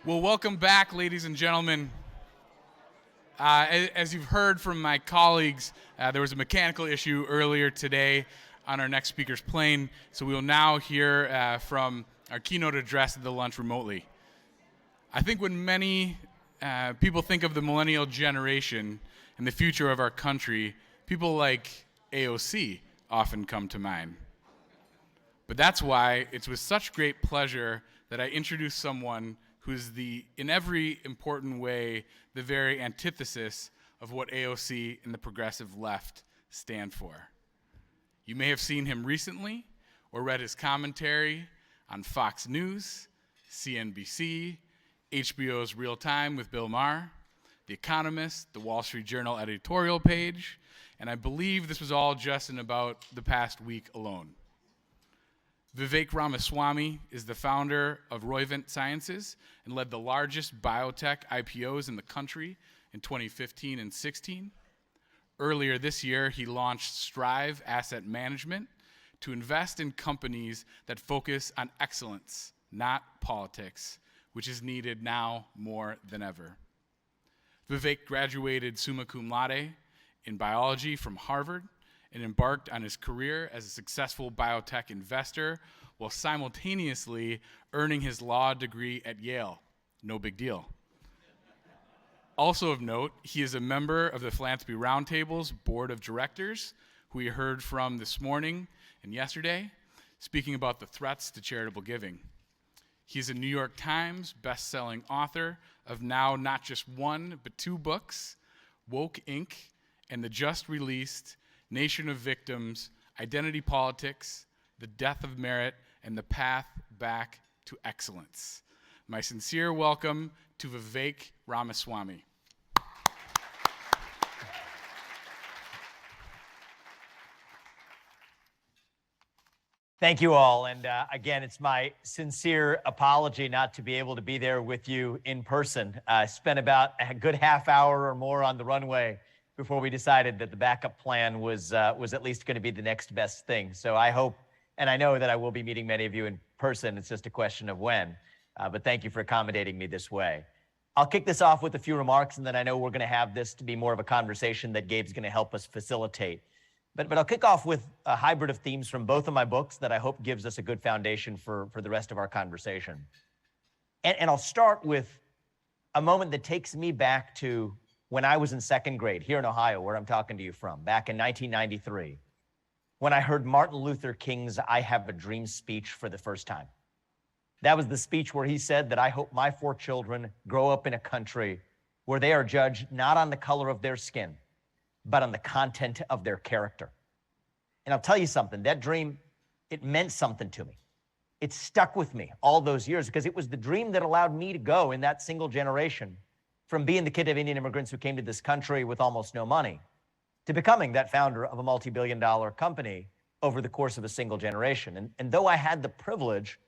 Well, welcome back, ladies and gentlemen. As you've heard from my colleagues, there was a mechanical issue earlier today on our next speaker's plane, so we will now hear from our keynote address at the lunch remotely. I think when many people think of the millennial generation and the future of our country, people like AOC often come to mind. But that's why it's with such great pleasure that I introduce someone who's in every important way, the very antithesis of what AOC and the progressive left stand for. You may have seen him recently or read his commentary on Fox News, CNBC, HBO's Real Time with Bill Maher, The Economist, the Wall Street Journal editorial page, and I believe this was all just in about the past week alone. Vivek Ramaswamy is the founder of Roivant Sciences and led the largest biotech IPOs in the country in 2015 and 16. Earlier this year, he launched Strive Asset Management to invest in companies that focus on excellence, not politics, which is needed now more than ever. Vivek graduated summa cum laude in biology from Harvard and embarked on his career as a successful biotech investor while simultaneously earning his law degree at Yale. No big deal. Also of note, he is a member of the Philanthropy Roundtable's board of directors, who we heard from this morning and yesterday, speaking about the threats to charitable giving. He's a New York Times best-selling author of now not just one, but two books, Woke Inc. and the just-released Nation of Victims, Identity Politics, The Death of Merit, and the Path Back to Excellence. My sincere welcome to Vivek Ramaswamy. Thank you all. And again, it's my sincere apology not to be able to be there with you in person. I spent about a good half hour or more on the runway before we decided that the backup plan was at least going to be the next best thing. So I hope, and I know that I will be meeting many of you in person. It's just a question of when. But thank you for accommodating me this way. I'll kick this off with a few remarks, and then I know we're going to have this to be more of a conversation that Gabe's going to help us facilitate. But I'll kick off with a hybrid of themes from both of my books that I hope gives us a good foundation for the rest of our conversation. And I'll start with a moment that takes me back to when I was in second grade here in Ohio, where I'm talking to you from, back in 1993, when I heard Martin Luther King's I Have a Dream speech for the first time. That was the speech where he said that I hope my 4 children grow up in a country where they are judged not on the color of their skin, but on the content of their character. And I'll tell you something, that dream, it meant something to me. It stuck with me all those years because it was the dream that allowed me to go in that single generation from being the kid of Indian immigrants who came to this country with almost no money to becoming that founder of a multi-billion-dollar company over the course of a single generation. And though I had the privilege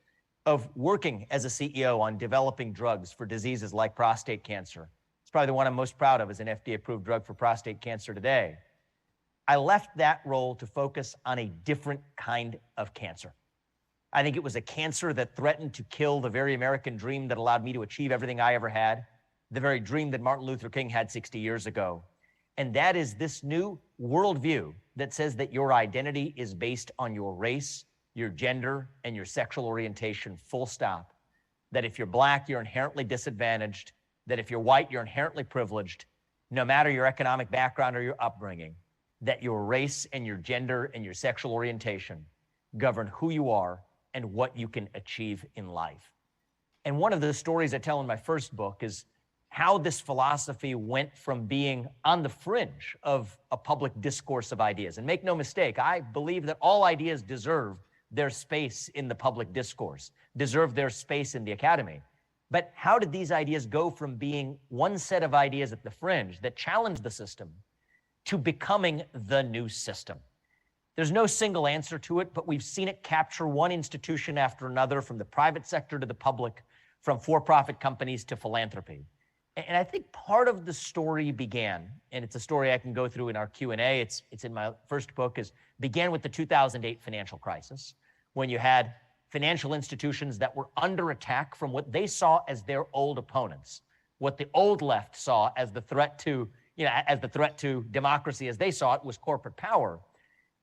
of working as a CEO on developing drugs for diseases like prostate cancer, it's probably the one I'm most proud of as an FDA-approved drug for prostate cancer today, I left that role to focus on a different kind of cancer. I think it was a cancer that threatened to kill the very American dream that allowed me to achieve everything I ever had, the very dream that Martin Luther King had 60 years ago. And that is this new worldview that says that your identity is based on your race, your gender, and your sexual orientation, full stop. That if you're Black, you're inherently disadvantaged. That if you're white, you're inherently privileged, no matter your economic background or your upbringing. That your race and your gender and your sexual orientation govern who you are and what you can achieve in life. And one of the stories I tell in my first book is how this philosophy went from being on the fringe of a public discourse of ideas. And make no mistake, I believe that all ideas deserve their space in the public discourse, deserve their space in the academy. But how did these ideas go from being one set of ideas at the fringe that challenged the system to becoming the new system? There's no single answer to it, but we've seen it capture one institution after another, from the private sector to the public, from for-profit companies to philanthropy. And I think part of the story began, and it's a story I can go through in our Q&A, it's in my first book, began with the 2008 financial crisis, when you had financial institutions that were under attack from what they saw as their old opponents, what the old left saw as the threat to, as the threat to democracy as they saw it was corporate power.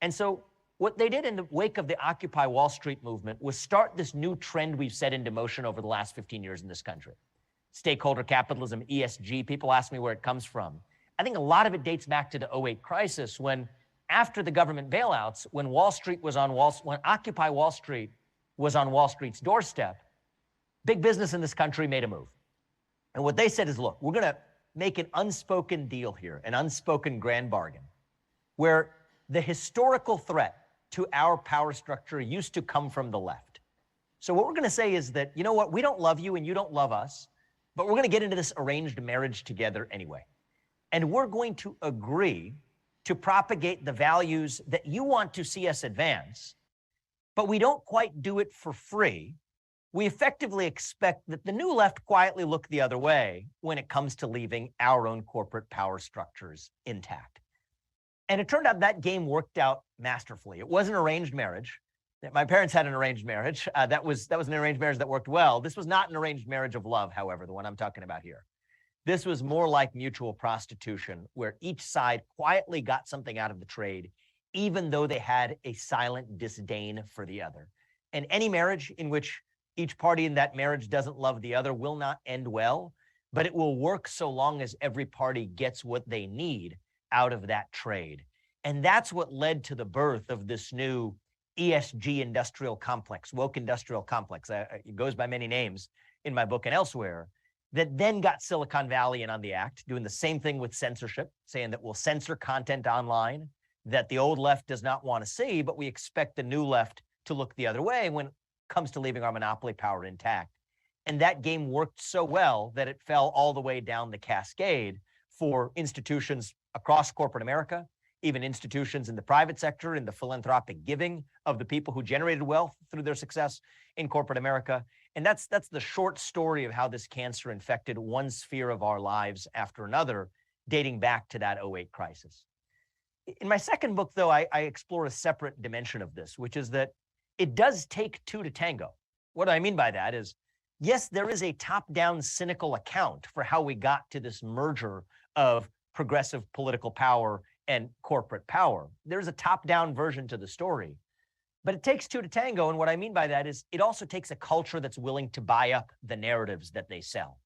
And so what they did in the wake of the Occupy Wall Street movement was start this new trend we've set into motion over the last 15 years in this country. Stakeholder capitalism, ESG, people ask me where it comes from. I think a lot of it dates back to the '08 crisis when, after the government bailouts, when Occupy Wall Street was on Wall Street's doorstep, big business in this country made a move. And what they said is, look, we're going to make an unspoken deal here, an unspoken grand bargain, where the historical threat to our power structure used to come from the left. So what we're going to say is that, you know what, we don't love you and you don't love us, but we're going to get into this arranged marriage together anyway. And we're going to agree to propagate the values that you want to see us advance, but we don't quite do it for free. We effectively expect that the new left quietly look the other way when it comes to leaving our own corporate power structures intact. And it turned out that game worked out masterfully. It was an arranged marriage. My parents had an arranged marriage. That was an arranged marriage that worked well. This was not an arranged marriage of love, however, the one I'm talking about here. This was more like mutual prostitution, where each side quietly got something out of the trade, even though they had a silent disdain for the other. And any marriage in which each party in that marriage doesn't love the other will not end well, but it will work so long as every party gets what they need out of that trade. And that's what led to the birth of this new ESG industrial complex, woke industrial complex. It goes by many names in my book and elsewhere, that then got Silicon Valley in on the act, doing the same thing with censorship, saying that we'll censor content online that the old left does not want to see, but we expect the new left to look the other way when it comes to leaving our monopoly power intact. And that game worked so well that it fell all the way down the cascade for institutions across corporate America, even institutions in the private sector, in the philanthropic giving of the people who generated wealth through their success in corporate America. And that's the short story of how this cancer infected one sphere of our lives after another, dating back to that '08 crisis. In my second book, though, I explore a separate dimension of this, which is that it does take two to tango. What I mean by that is, yes, there is a top-down cynical account for how we got to this merger of progressive political power and corporate power. There's a top-down version to the story. But it takes two to tango, and what I mean by that is it also takes a culture that's willing to buy up the narratives that they sell.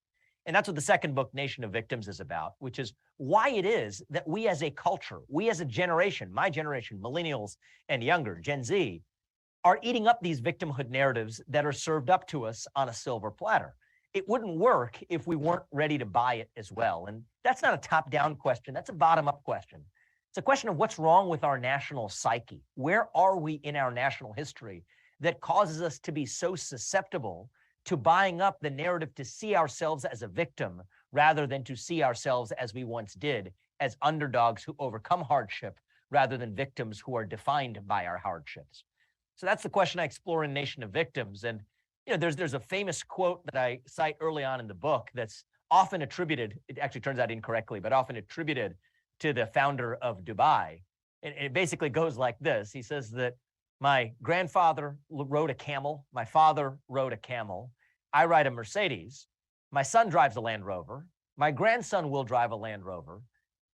And that's what the second book, Nation of Victims, is about, which is why it is that we as a culture, we as a generation, my generation, millennials and younger, Gen Z, are eating up these victimhood narratives that are served up to us on a silver platter. It wouldn't work if we weren't ready to buy it as well. And that's not a top-down question, that's a bottom-up question. It's a question of what's wrong with our national psyche. Where are we in our national history that causes us to be so susceptible to buying up the narrative to see ourselves as a victim rather than to see ourselves as we once did, as underdogs who overcome hardship rather than victims who are defined by our hardships? So that's the question I explore in Nation of Victims. And there's a famous quote that I cite early on in the book that's often attributed, it actually turns out incorrectly, but often attributed to the founder of Dubai. And it basically goes like this. He says that my grandfather rode a camel, my father rode a camel, I ride a Mercedes, my son drives a Land Rover, my grandson will drive a Land Rover,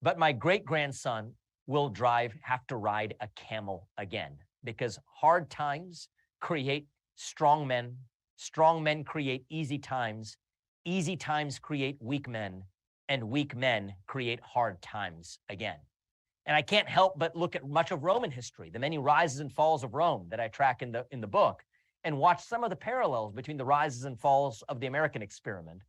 but my great-grandson will have to ride a camel again, because hard times create strong men create easy times create weak men, and weak men create hard times again. And I can't help but look at much of Roman history, the many rises and falls of Rome that I track in the book, and watch some of the parallels between the rises and falls of the American experiment.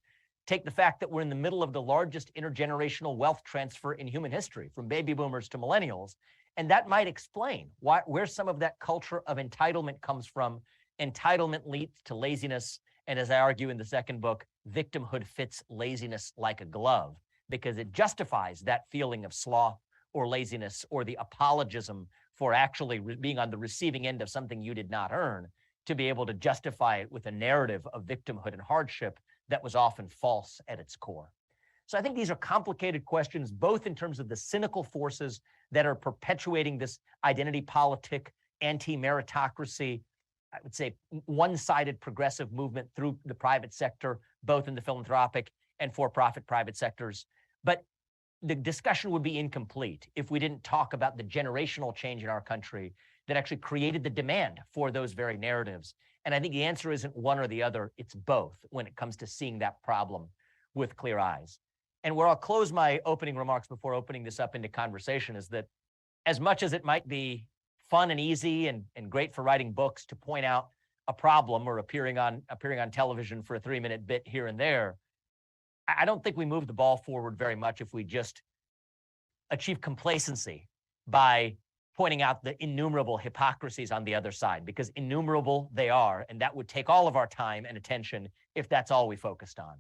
Take the fact that we're in the middle of the largest intergenerational wealth transfer in human history, from baby boomers to millennials, and that might explain where some of that culture of entitlement comes from. Entitlement leads to laziness, and as I argue in the second book, victimhood fits laziness like a glove, because it justifies that feeling of sloth or laziness or the apologism for actually being on the receiving end of something you did not earn, to be able to justify it with a narrative of victimhood and hardship that was often false at its core. So I think these are complicated questions, both in terms of the cynical forces that are perpetuating this identity politic, anti-meritocracy, I would say, one-sided progressive movement through the private sector, both in the philanthropic and for-profit private sectors. But the discussion would be incomplete if we didn't talk about the generational change in our country that actually created the demand for those very narratives. And I think the answer isn't one or the other, it's both when it comes to seeing that problem with clear eyes. And where I'll close my opening remarks before opening this up into conversation is that as much as it might be fun and easy and great for writing books to point out a problem or appearing on television for a 3-minute bit here and there, I don't think we move the ball forward very much if we just achieve complacency by pointing out the innumerable hypocrisies on the other side, because innumerable they are, and that would take all of our time and attention if that's all we focused on.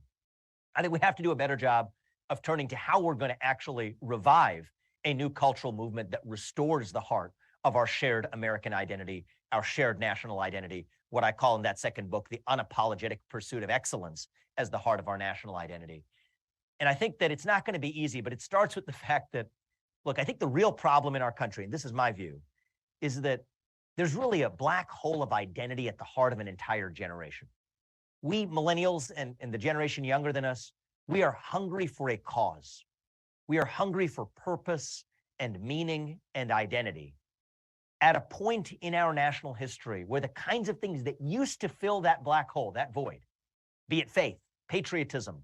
I think we have to do a better job of turning to how we're going to actually revive a new cultural movement that restores the heart of our shared American identity, our shared national identity, what I call in that second book, the unapologetic pursuit of excellence as the heart of our national identity. And I think that it's not going to be easy, but it starts with the fact that, look, I think the real problem in our country, and this is my view, is that there's really a black hole of identity at the heart of an entire generation. We millennials and the generation younger than us, we are hungry for a cause. We are hungry for purpose and meaning and identity at a point in our national history where the kinds of things that used to fill that black hole, that void, be it faith, patriotism,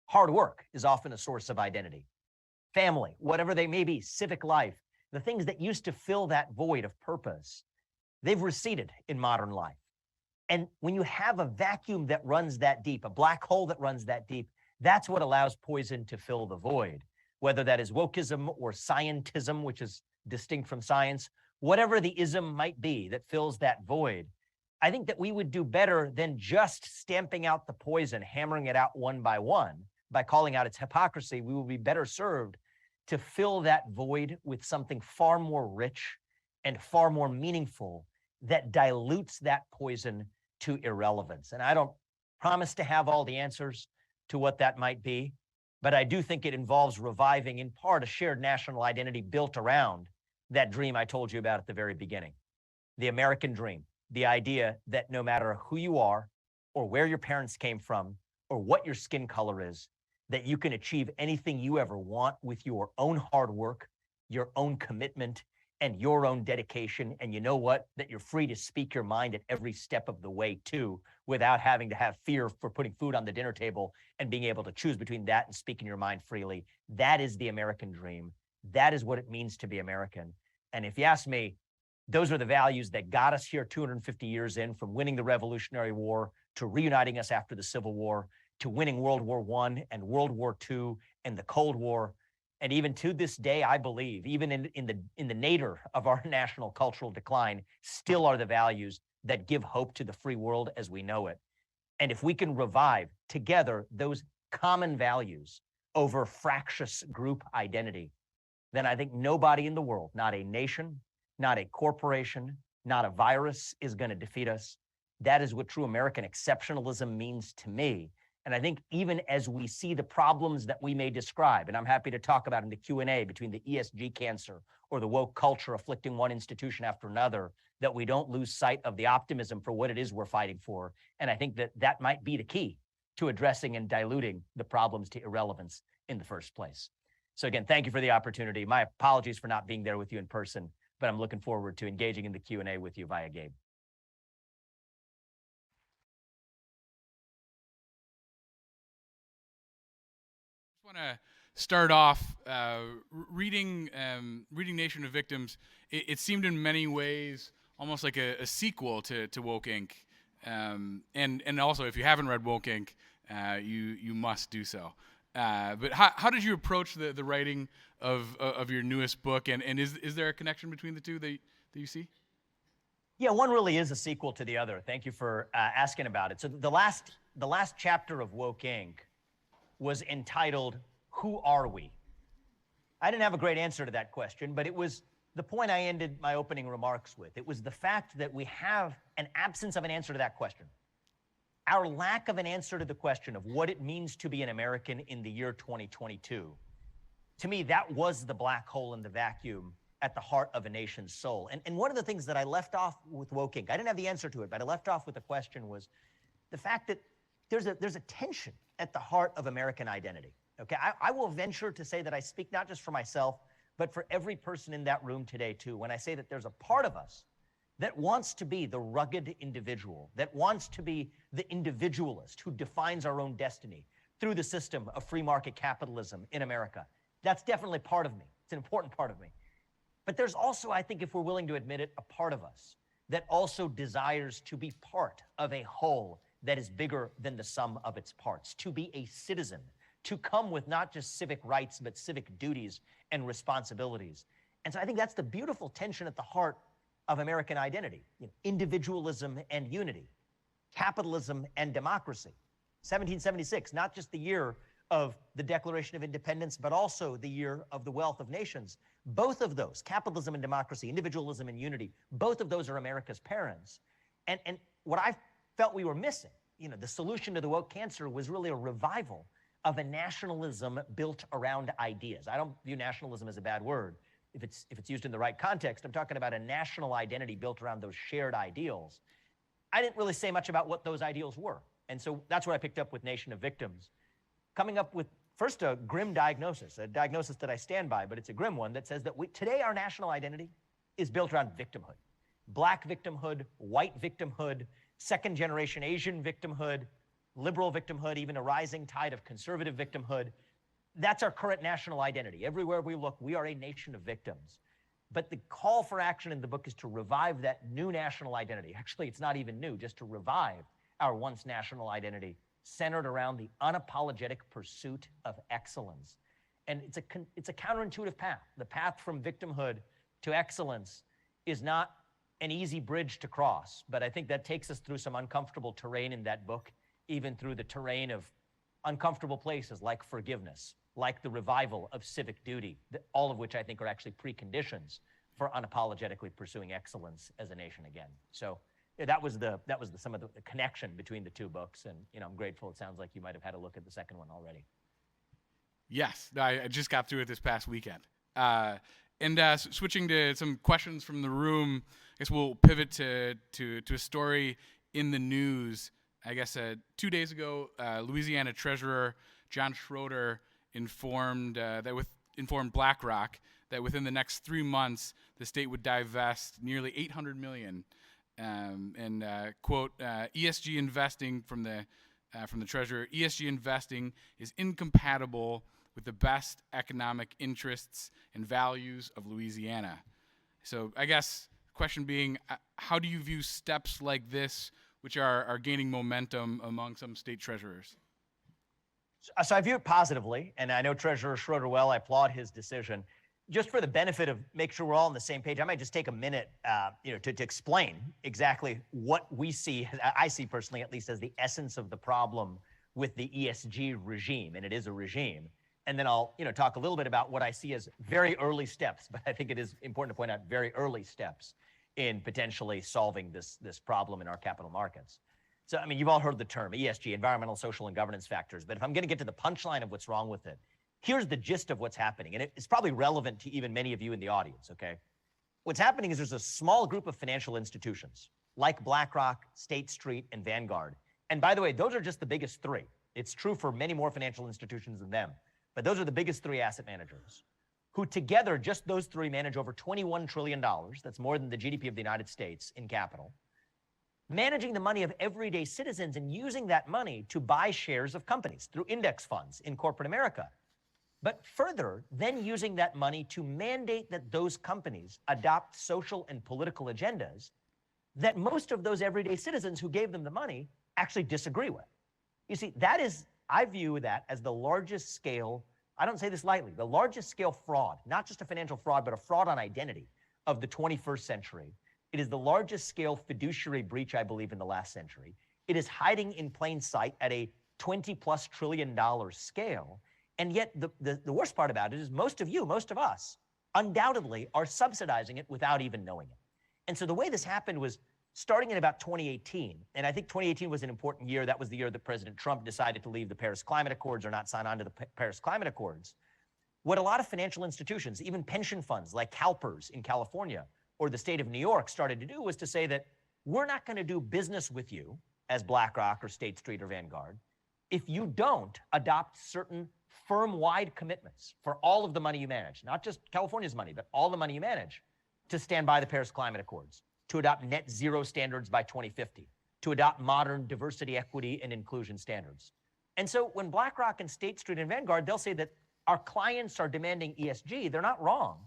hard work is often a source of identity, family, whatever they may be, civic life, the things that used to fill that void of purpose, they've receded in modern life. And when you have a vacuum that runs that deep, a black hole that runs that deep, that's what allows poison to fill the void, whether that is wokeism or scientism, which is distinct from science, whatever the ism might be that fills that void. I think that we would do better than just stamping out the poison, hammering it out one by one, by calling out its hypocrisy. We will be better served to fill that void with something far more rich and far more meaningful that dilutes that poison to irrelevance. And I don't promise to have all the answers to what that might be, but I do think it involves reviving, in part, a shared national identity built around that dream I told you about at the very beginning, the American dream, the idea that no matter who you are or where your parents came from or what your skin color is, that you can achieve anything you ever want with your own hard work, your own commitment, and your own dedication. And you know what? That you're free to speak your mind at every step of the way too, without having to have fear for putting food on the dinner table and being able to choose between that and speaking your mind freely. That is the American dream. That is what it means to be American. And if you ask me, those are the values that got us here 250 years in, from winning the Revolutionary War to reuniting us after the Civil War, to winning World War I and World War II and the Cold War. And even to this day, I believe, even in the nadir of our national cultural decline, still are the values that give hope to the free world as we know it. And if we can revive together those common values over fractious group identity, then I think nobody in the world, not a nation, not a corporation, not a virus, is going to defeat us. That is what true American exceptionalism means to me. And I think even as we see the problems that we may describe, and I'm happy to talk about in the Q&A, between the ESG cancer or the woke culture afflicting one institution after another, that we don't lose sight of the optimism for what it is we're fighting for. And I think that that might be the key to addressing and diluting the problems to irrelevance in the first place. So again, thank you for the opportunity. My apologies for not being there with you in person, but I'm looking forward to engaging in the Q&A with you via Gabe. I want to start off reading Nation of Victims. It seemed in many ways almost like a sequel to Woke Inc. And also, if you haven't read Woke Inc., you must do so. But how did you approach the writing of your newest book, and is there a connection between the two that you see? Yeah, one really is a sequel to the other. Thank you for asking about it. So the last chapter of Woke Inc. was entitled, "Who Are We?" I didn't have a great answer to that question, but it was the point I ended my opening remarks with. It was the fact that we have an absence of an answer to that question. Our lack of an answer to the question of what it means to be an American in the year 2022. To me, that was the black hole in the vacuum at the heart of a nation's soul. And one of the things that I left off with Woke Inc., I didn't have the answer to it, but I left off with a question, was the fact that there's a tension at the heart of American identity. Okay, I will venture to say that I speak not just for myself, but for every person in that room today too, when I say that there's a part of us that wants to be the rugged individual, that wants to be the individualist who defines our own destiny through the system of free market capitalism in America. That's definitely part of me. It's an important part of me. But there's also, I think, if we're willing to admit it, a part of us that also desires to be part of a whole that is bigger than the sum of its parts, to be a citizen, to come with not just civic rights, but civic duties and responsibilities. And so I think that's the beautiful tension at the heart of American identity, individualism and unity, capitalism and democracy. 1776, not just the year of the Declaration of Independence, but also the year of the Wealth of Nations. Both of those, capitalism and democracy, individualism and unity, both of those are America's parents. And what I felt we were missing, the solution to the woke cancer was really a revival of a nationalism built around ideas. I don't view nationalism as a bad word. If it's used in the right context, I'm talking about a national identity built around those shared ideals. I didn't really say much about what those ideals were. And so that's what I picked up with Nation of Victims. Coming up with first a grim diagnosis, a diagnosis that I stand by, but it's a grim one that says that today our national identity is built around victimhood. Black victimhood, white victimhood, second generation Asian victimhood, liberal victimhood, even a rising tide of conservative victimhood. That's our current national identity. Everywhere we look, we are a nation of victims. But the call for action in the book is to revive that new national identity. Actually, it's not even new, just to revive our once national identity centered around the unapologetic pursuit of excellence. And it's a counterintuitive path. The path from victimhood to excellence is not an easy bridge to cross, but I think that takes us through some uncomfortable terrain in that book, even through the terrain of uncomfortable places like forgiveness, like the revival of civic duty, all of which I think are actually preconditions for unapologetically pursuing excellence as a nation again. So that was some of the connection between the two books, and I'm grateful. It sounds like you might have had a look at the second one already. Yes, I just got through it this past weekend. Switching to some questions from the room, I guess we'll pivot to a story in the news. I guess 2 days ago, Louisiana Treasurer John Schroeder informed BlackRock that within the next 3 months, the state would divest nearly $800 million. Quote, ESG investing from the treasurer, ESG investing is incompatible with the best economic interests and values of Louisiana. So I guess the question being, how do you view steps like this, which are gaining momentum among some state treasurers? So I view it positively, and I know Treasurer Schroeder well. I applaud his decision. Just for the benefit of make sure we're all on the same page, I might just take a minute, to explain exactly what we see, I see personally at least, as the essence of the problem with the ESG regime, and it is a regime. And then I'll, talk a little bit about what I see as very early steps, but I think it is important to point out very early steps in potentially solving this problem in our capital markets. So, you've all heard the term ESG, environmental, social, and governance factors, but if I'm going to get to the punchline of what's wrong with it, here's the gist of what's happening, and it's probably relevant to even many of you in the audience, okay? What's happening is there's a small group of financial institutions, like BlackRock, State Street, and Vanguard. And by the way, those are just the biggest three. It's true for many more financial institutions than them, but those are the biggest three asset managers, who together, just those three, manage over $21 trillion. That's more than the GDP of the United States in capital, managing the money of everyday citizens and using that money to buy shares of companies through index funds in corporate America. But further, then using that money to mandate that those companies adopt social and political agendas that most of those everyday citizens who gave them the money actually disagree with. You see, that is, I view that as the largest scale, I don't say this lightly, the largest scale fraud, not just a financial fraud, but a fraud on identity of the 21st century. It is the largest scale fiduciary breach, I believe, in the last century. It is hiding in plain sight at a $20+ trillion scale. And yet the worst part about it is most of us, undoubtedly are subsidizing it without even knowing it. And so the way this happened was starting in about 2018, and I think 2018 was an important year. That was the year that President Trump decided to leave the Paris Climate Accords or not sign on to the Paris Climate Accords. What a lot of financial institutions, even pension funds like CalPERS in California or the state of New York started to do was to say that we're not going to do business with you as BlackRock or State Street or Vanguard if you don't adopt certain firm-wide commitments for all of the money you manage, not just California's money, but all the money you manage, to stand by the Paris Climate Accords, to adopt net zero standards by 2050, to adopt modern diversity, equity, and inclusion standards. And so when BlackRock and State Street and Vanguard, they'll say that our clients are demanding ESG. They're not wrong.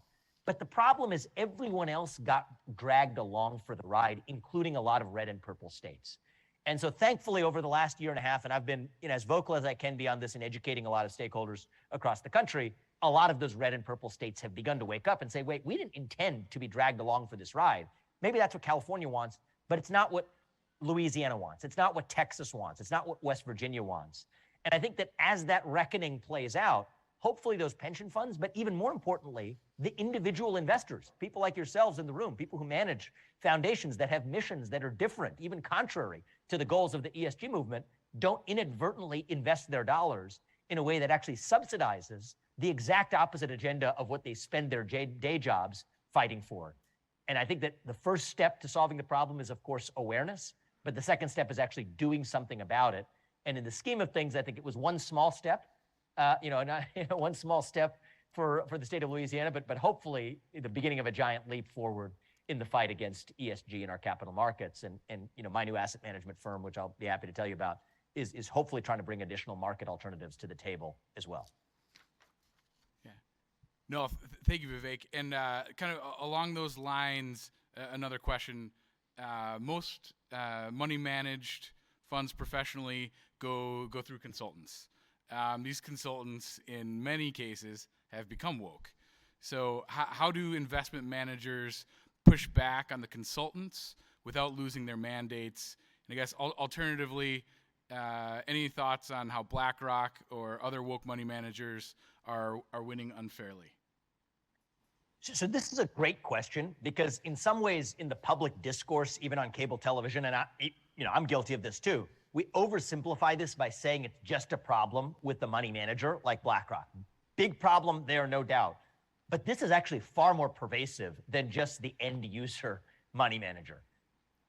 But the problem is everyone else got dragged along for the ride, including a lot of red and purple states. And so thankfully, over the last year and a half, and I've been as vocal as I can be on this and educating a lot of stakeholders across the country, a lot of those red and purple states have begun to wake up and say, wait, we didn't intend to be dragged along for this ride. Maybe that's what California wants, but it's not what Louisiana wants. It's not what Texas wants. It's not what West Virginia wants. And I think that as that reckoning plays out, hopefully those pension funds, but even more importantly, the individual investors, people like yourselves in the room, people who manage foundations that have missions that are different, even contrary to the goals of the ESG movement, don't inadvertently invest their dollars in a way that actually subsidizes the exact opposite agenda of what they spend their day jobs fighting for. And I think that the first step to solving the problem is, of course, awareness, but the second step is actually doing something about it. And in the scheme of things, I think it was one small step, one small step for the state of Louisiana, but hopefully the beginning of a giant leap forward in the fight against ESG in our capital markets. And my new asset management firm, which I'll be happy to tell you about, is hopefully trying to bring additional market alternatives to the table as well. Yeah. No, thank you, Vivek. And kind of along those lines, another question. Most money managed funds professionally go through consultants. These consultants, in many cases, have become woke. So how do investment managers push back on the consultants without losing their mandates? And I guess alternatively, any thoughts on how BlackRock or other woke money managers are winning unfairly? So this is a great question, because in some ways in the public discourse, even on cable television, and I'm guilty of this too, we oversimplify this by saying it's just a problem with the money manager like BlackRock. Big problem there, no doubt. But this is actually far more pervasive than just the end user money manager.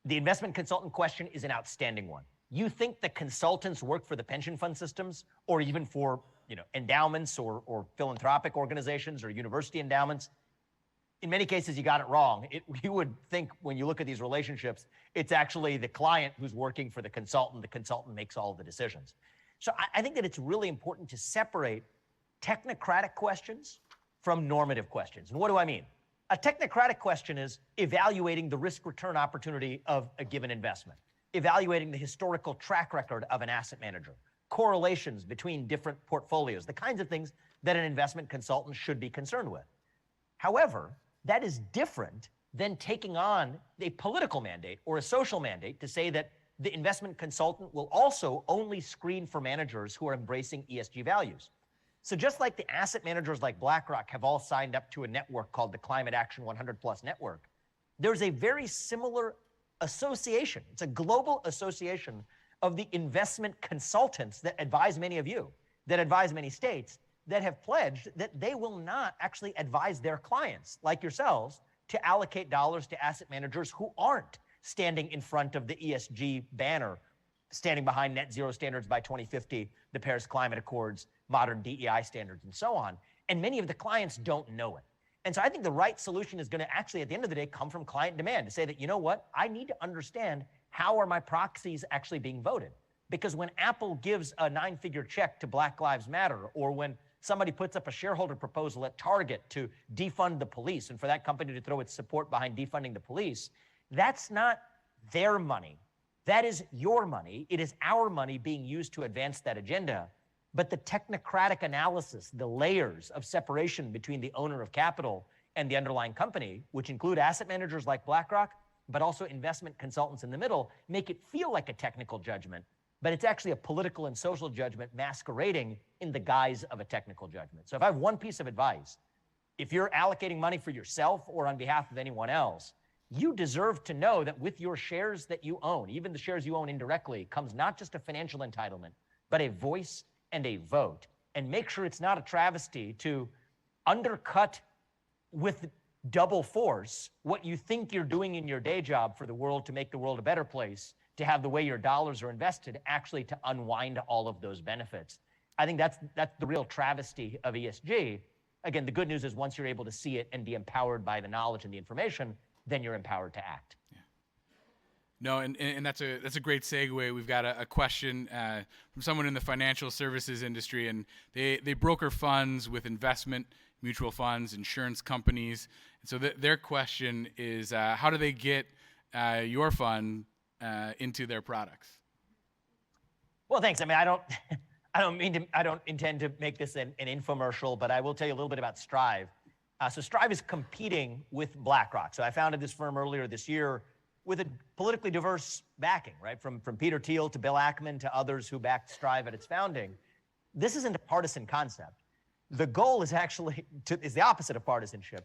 The investment consultant question is an outstanding one. You think the consultants work for the pension fund systems, or even for endowments or philanthropic organizations or university endowments? In many cases, you got it wrong. You would think when you look at these relationships, it's actually the client who's working for the consultant. The consultant makes all of the decisions. So I think that it's really important to separate technocratic questions from normative questions. And what do I mean? A technocratic question is evaluating the risk-return opportunity of a given investment, evaluating the historical track record of an asset manager, correlations between different portfolios, the kinds of things that an investment consultant should be concerned with. However, that is different than taking on a political mandate or a social mandate to say that the investment consultant will also only screen for managers who are embracing ESG values. So just like the asset managers like BlackRock have all signed up to a network called the Climate Action 100 Plus Network, there's a very similar association. It's a global association of the investment consultants that advise many of you, that advise many states, that have pledged that they will not actually advise their clients, like yourselves, to allocate dollars to asset managers who aren't standing in front of the ESG banner, standing behind net zero standards by 2050, the Paris Climate Accords, modern DEI standards, and so on. And many of the clients don't know it. And so I think the right solution is going to actually, at the end of the day, come from client demand to say that, you know what, I need to understand how are my proxies actually being voted. Because when Apple gives a 9-figure check to Black Lives Matter, or when somebody puts up a shareholder proposal at Target to defund the police and for that company to throw its support behind defunding the police, that's not their money. That is your money. It is our money being used to advance that agenda. But the technocratic analysis, the layers of separation between the owner of capital and the underlying company, which include asset managers like BlackRock, but also investment consultants in the middle, make it feel like a technical judgment, but it's actually a political and social judgment masquerading in the guise of a technical judgment. So if I have one piece of advice, if you're allocating money for yourself or on behalf of anyone else, you deserve to know that with your shares that you own, even the shares you own indirectly, comes not just a financial entitlement, but a voice and a vote. And make sure it's not a travesty to undercut with double force what you think you're doing in your day job for the world to make the world a better place, to have the way your dollars are invested, actually to unwind all of those benefits. I think that's the real travesty of ESG. Again, the good news is once you're able to see it and be empowered by the knowledge and the information, then you're empowered to act. No, and that's a great segue. We've got a question from someone in the financial services industry, and they broker funds with investment mutual funds, insurance companies. And so their question is, how do they get your fund into their products? Well, thanks. I mean, I don't intend to make this an infomercial, but I will tell you a little bit about Strive. So Strive is competing with BlackRock. So I founded this firm earlier this year with a politically diverse backing, right? From Peter Thiel to Bill Ackman to others who backed Strive at its founding. This isn't a partisan concept. The goal is actually is the opposite of partisanship,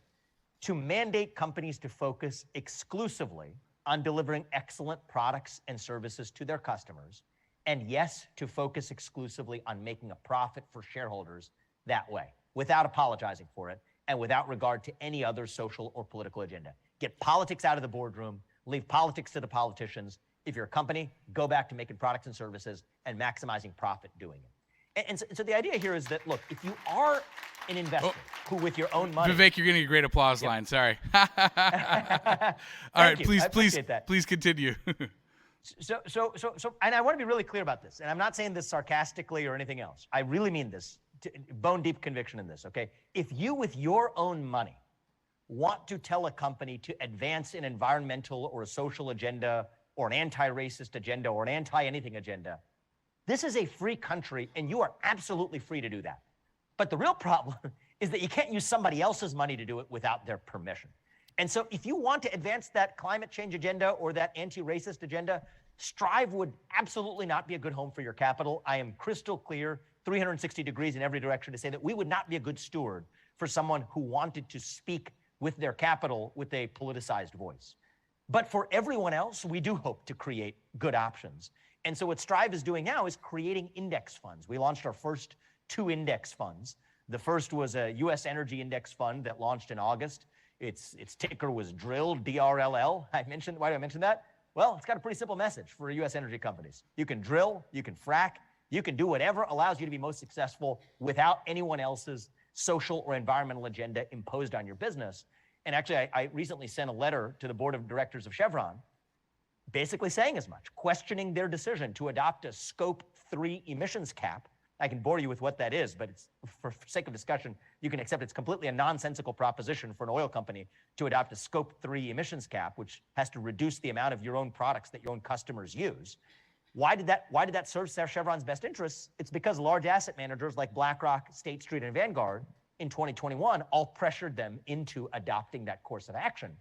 to mandate companies to focus exclusively on delivering excellent products and services to their customers. And yes, to focus exclusively on making a profit for shareholders that way, without apologizing for it and without regard to any other social or political agenda. Get politics out of the boardroom, leave politics to the politicians. If you're a company, go back to making products and services and maximizing profit doing it. And so the idea here is that, look, if you are an investor who with your own money... Vivek, you're getting a great applause line. Sorry. All right, please continue. So, and I want to be really clear about this, and I'm not saying this sarcastically or anything else. I really mean this, bone deep conviction in this, okay? If you, with your own money, want to tell a company to advance an environmental or a social agenda or an anti-racist agenda or an anti-anything agenda, this is a free country, and you are absolutely free to do that. But the real problem is that you can't use somebody else's money to do it without their permission. And so if you want to advance that climate change agenda or that anti-racist agenda, Strive would absolutely not be a good home for your capital. I am crystal clear, 360 degrees in every direction, to say that we would not be a good steward for someone who wanted to speak with their capital with a politicized voice. But for everyone else, we do hope to create good options. And so what Strive is doing now is creating index funds. We launched our first 2 index funds. The first was a U.S. energy index fund that launched in August. Its ticker was DRILL, D-R-L-L. Why do I mention that? Well, it's got a pretty simple message for U.S. energy companies. You can drill, you can frack, you can do whatever allows you to be most successful without anyone else's social or environmental agenda imposed on your business. And actually, I recently sent a letter to the board of directors of Chevron basically saying as much, questioning their decision to adopt a Scope 3 emissions cap. I can bore you with what that is, but it's, for sake of discussion, you can accept it's completely a nonsensical proposition for an oil company to adopt a Scope 3 emissions cap, which has to reduce the amount of your own products that your own customers use. Why did that serve Chevron's best interests? It's because large asset managers like BlackRock, State Street, and Vanguard in 2021 all pressured them into adopting that course of action.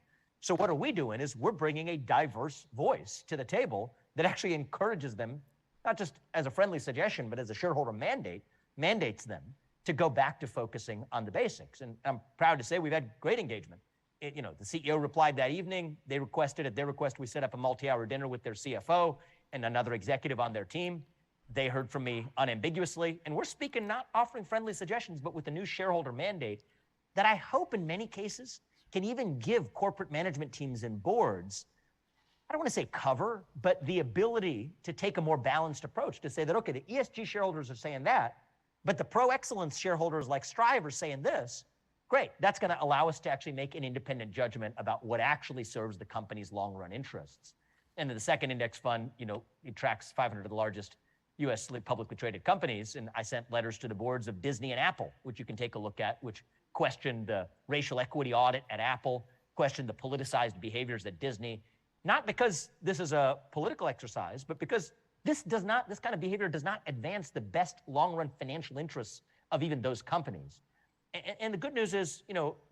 So what are we doing is we're bringing a diverse voice to the table that actually encourages them, not just as a friendly suggestion, but as a shareholder mandates them to go back to focusing on the basics. And I'm proud to say we've had great engagement. The CEO replied that evening. They requested, at their request, we set up a multi-hour dinner with their CFO and another executive on their team. They heard from me unambiguously. And we're speaking, not offering friendly suggestions, but with a new shareholder mandate that I hope in many cases can even give corporate management teams and boards, I don't want to say cover, but the ability to take a more balanced approach to say that, okay, the ESG shareholders are saying that, but the pro-excellence shareholders like Strive are saying this. Great, that's going to allow us to actually make an independent judgment about what actually serves the company's long-run interests. And then the second index fund, it tracks 500 of the largest U.S. publicly traded companies, and I sent letters to the boards of Disney and Apple, which you can take a look at, which questioned the racial equity audit at Apple, questioned the politicized behaviors at Disney, not because this is a political exercise, but because this kind of behavior does not advance the best long-run financial interests of even those companies. And the good news is,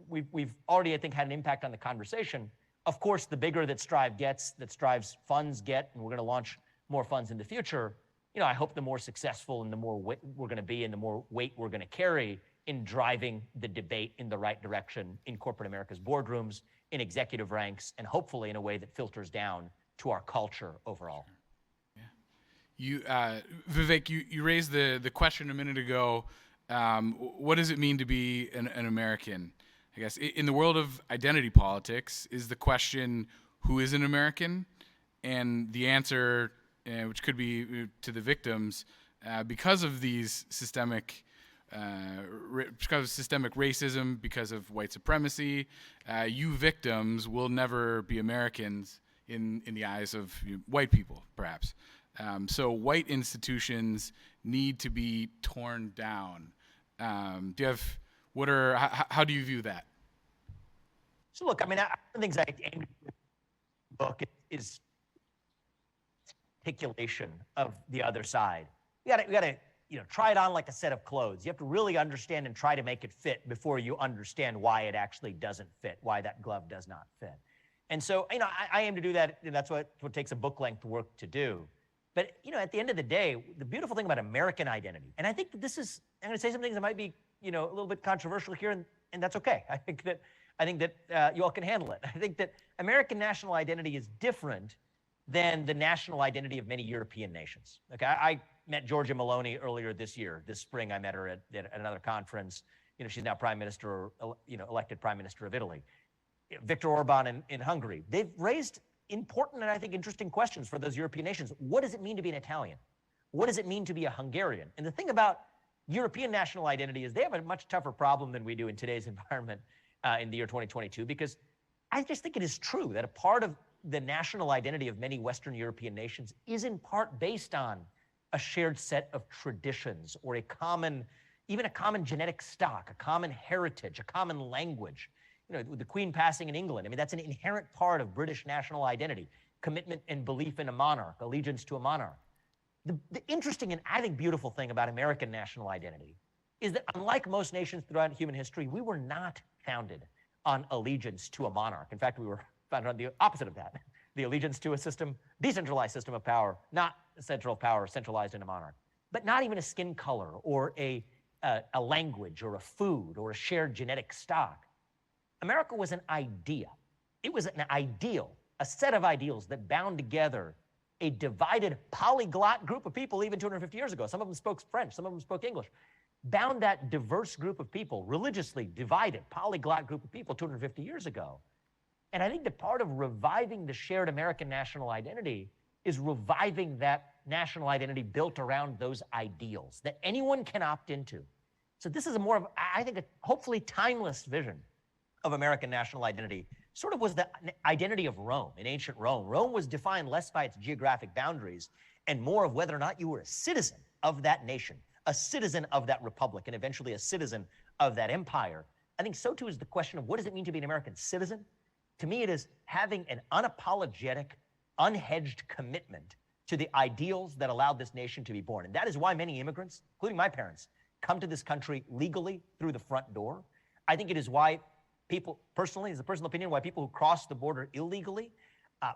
we've already, I think, had an impact on the conversation. Of course, the bigger that Strive gets, that Strive's funds get, and we're going to launch more funds in the future, I hope the more successful and the more we're going to be and the more weight we're going to carry in driving the debate in the right direction in corporate America's boardrooms, in executive ranks, and hopefully in a way that filters down to our culture overall. Yeah. Vivek, you raised the question a minute ago What does it mean to be an American? I guess in the world of identity politics is the question, who is an American? And the answer, which could be to the victims, because of these because of systemic racism, because of white supremacy, you victims will never be Americans in the eyes of white people, perhaps. So white institutions need to be torn down. Do you have how do you view that? So look, I mean, one of the things I aim to do in the book is articulation of the other side. We gotta try it on like a set of clothes. You have to really understand and try to make it fit before you understand why it actually doesn't fit, why that glove does not fit. And so, I aim to do that. That's what takes a book length work to do. But, at the end of the day, the beautiful thing about American identity, and I think that I'm going to say some things that might be, a little bit controversial here, and that's okay. I think that you all can handle it. I think that American national identity is different than the national identity of many European nations. Okay, I met Giorgia Meloni earlier this spring. I met her at another conference. She's now prime minister, elected prime minister of Italy. Viktor Orban in Hungary. They've raised important and I think interesting questions for those European nations. What does it mean to be an Italian? What does it mean to be a Hungarian? And the thing about European national identity is they have a much tougher problem than we do in today's environment in the year 2022, because I just think it is true that a part of the national identity of many Western European nations is in part based on a shared set of traditions or even a common genetic stock, a common heritage, a common language. With the Queen passing in England, I mean, that's an inherent part of British national identity, commitment and belief in a monarch, allegiance to a monarch. The interesting and I think beautiful thing about American national identity is that unlike most nations throughout human history, we were not founded on allegiance to a monarch. In fact, we were founded on the opposite of that, the allegiance to a decentralized system of power, not a central power centralized in a monarch, but not even a skin color or a language or a food or a shared genetic stock. America was an idea. It was an ideal, a set of ideals that bound together a divided polyglot group of people even 250 years ago. Some of them spoke French, some of them spoke English. Bound that diverse group of people, religiously divided, polyglot group of people 250 years ago. And I think that part of reviving the shared American national identity is reviving that national identity built around those ideals that anyone can opt into. So this is I think, a hopefully timeless vision of American national identity. Sort of was the identity of Rome, in ancient Rome. Rome was defined less by its geographic boundaries and more of whether or not you were a citizen of that nation, a citizen of that republic, and eventually a citizen of that empire. I think so too is the question of what does it mean to be an American citizen? To me, it is having an unapologetic, unhedged commitment to the ideals that allowed this nation to be born. And that is why many immigrants, including my parents, come to this country legally through the front door. I think it is why people, personally, as a personal opinion, why people who cross the border illegally,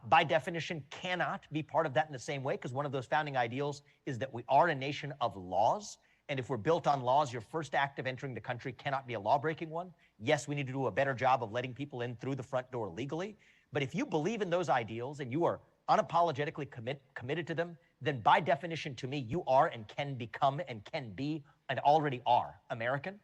by definition, cannot be part of that in the same way, because one of those founding ideals is that we are a nation of laws. And if we're built on laws, your first act of entering the country cannot be a law-breaking one. Yes, we need to do a better job of letting people in through the front door legally. But if you believe in those ideals and you are unapologetically committed to them, then by definition, to me, you are and can become and can be and already are American.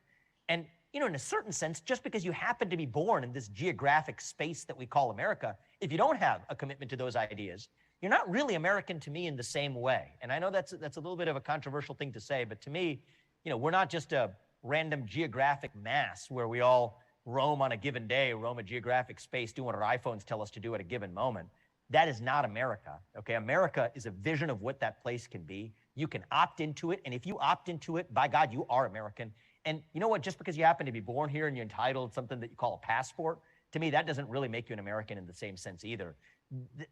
And in a certain sense, just because you happen to be born in this geographic space that we call America, if you don't have a commitment to those ideas, you're not really American to me in the same way. And I know that's a little bit of a controversial thing to say, but to me, we're not just a random geographic mass where we all roam on a given day, roam a geographic space, doing what our iPhones tell us to do at a given moment. That is not America, okay? America is a vision of what that place can be. You can opt into it, and if you opt into it, by God, you are American. And you know what? Just because you happen to be born here and you're entitled to something that you call a passport, to me, that doesn't really make you an American in the same sense either.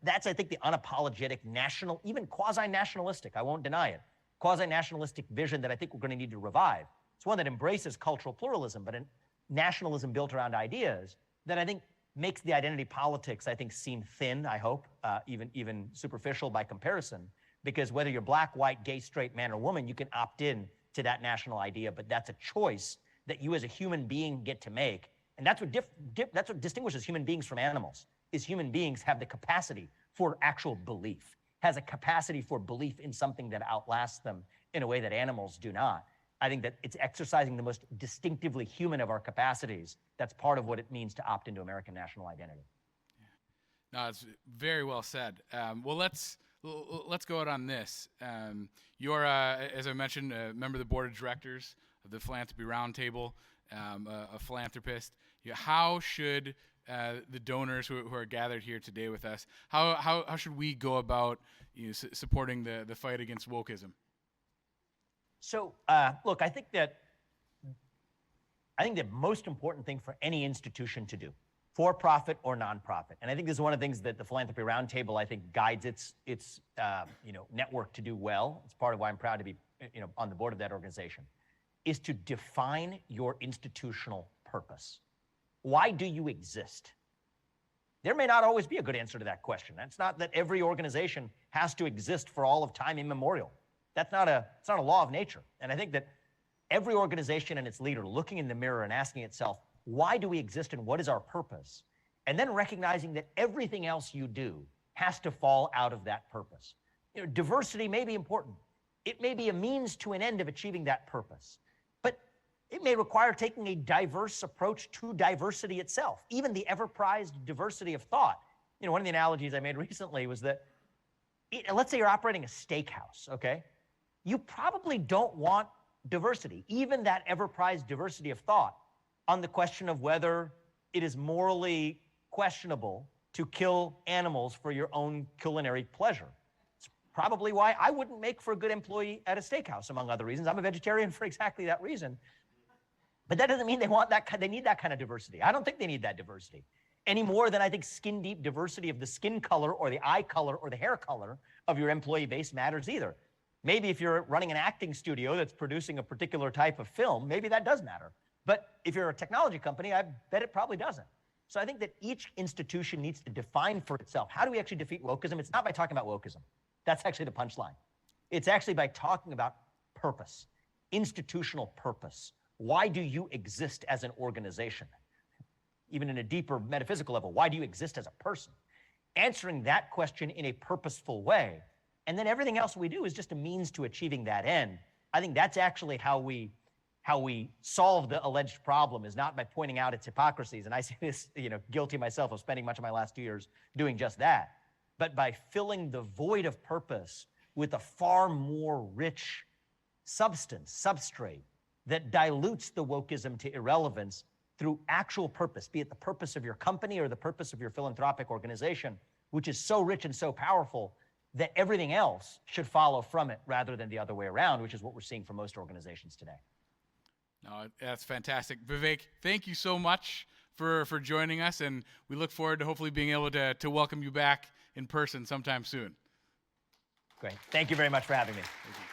That's, I think, the unapologetic national, even quasi-nationalistic, I won't deny it, quasi-nationalistic vision that I think we're going to need to revive. It's one that embraces cultural pluralism, but a nationalism built around ideas that I think makes the identity politics, I think, seem thin, I hope, even superficial by comparison, because whether you're black, white, gay, straight, man, or woman, you can opt in to that national idea, but that's a choice that you as a human being get to make. And that's what distinguishes human beings from animals, is human beings have the capacity for actual belief, has a capacity for belief in something that outlasts them in a way that animals do not. I think that it's exercising the most distinctively human of our capacities. That's part of what it means to opt into American national identity. No, it's very well said. Well, let's go out on this. You're, as I mentioned, a member of the board of directors of the Philanthropy Roundtable, a philanthropist. How should the donors who are gathered here today with us, how should we go about supporting the fight against wokeism? So, look, I think the most important thing for any institution to do, for-profit or nonprofit, and I think this is one of the things that the Philanthropy Roundtable, I think, guides its network to do well. It's part of why I'm proud to be on the board of that organization, is to define your institutional purpose. Why do you exist? There may not always be a good answer to that question. It's not that every organization has to exist for all of time immemorial. It's not a law of nature. And I think that every organization and its leader looking in the mirror and asking itself, why do we exist and what is our purpose? And then recognizing that everything else you do has to fall out of that purpose. Diversity may be important. It may be a means to an end of achieving that purpose. But it may require taking a diverse approach to diversity itself, even the ever-prized diversity of thought. One of the analogies I made recently was that, let's say you're operating a steakhouse, okay? You probably don't want diversity, even that ever-prized diversity of thought, on the question of whether it is morally questionable to kill animals for your own culinary pleasure. It's probably why I wouldn't make for a good employee at a steakhouse, among other reasons. I'm a vegetarian for exactly that reason. But that doesn't mean they need that kind of diversity. I don't think they need that diversity any more than I think skin-deep diversity of the skin color or the eye color or the hair color of your employee base matters either. Maybe if you're running an acting studio that's producing a particular type of film, maybe that does matter. But if you're a technology company, I bet it probably doesn't. So I think that each institution needs to define for itself, how do we actually defeat wokeism? It's not by talking about wokeism. That's actually the punchline. It's actually by talking about purpose, institutional purpose. Why do you exist as an organization? Even in a deeper metaphysical level, why do you exist as a person? Answering that question in a purposeful way, and then everything else we do is just a means to achieving that end. I think that's actually how we solve the alleged problem, is not by pointing out its hypocrisies. And I say this, guilty myself of spending much of my last 2 years doing just that, but by filling the void of purpose with a far more rich substrate that dilutes the wokeism to irrelevance through actual purpose, be it the purpose of your company or the purpose of your philanthropic organization, which is so rich and so powerful that everything else should follow from it rather than the other way around, which is what we're seeing from most organizations today. No, that's fantastic. Vivek, thank you so much for joining us, and we look forward to hopefully being able to welcome you back in person sometime soon. Great. Thank you very much for having me. Thank you.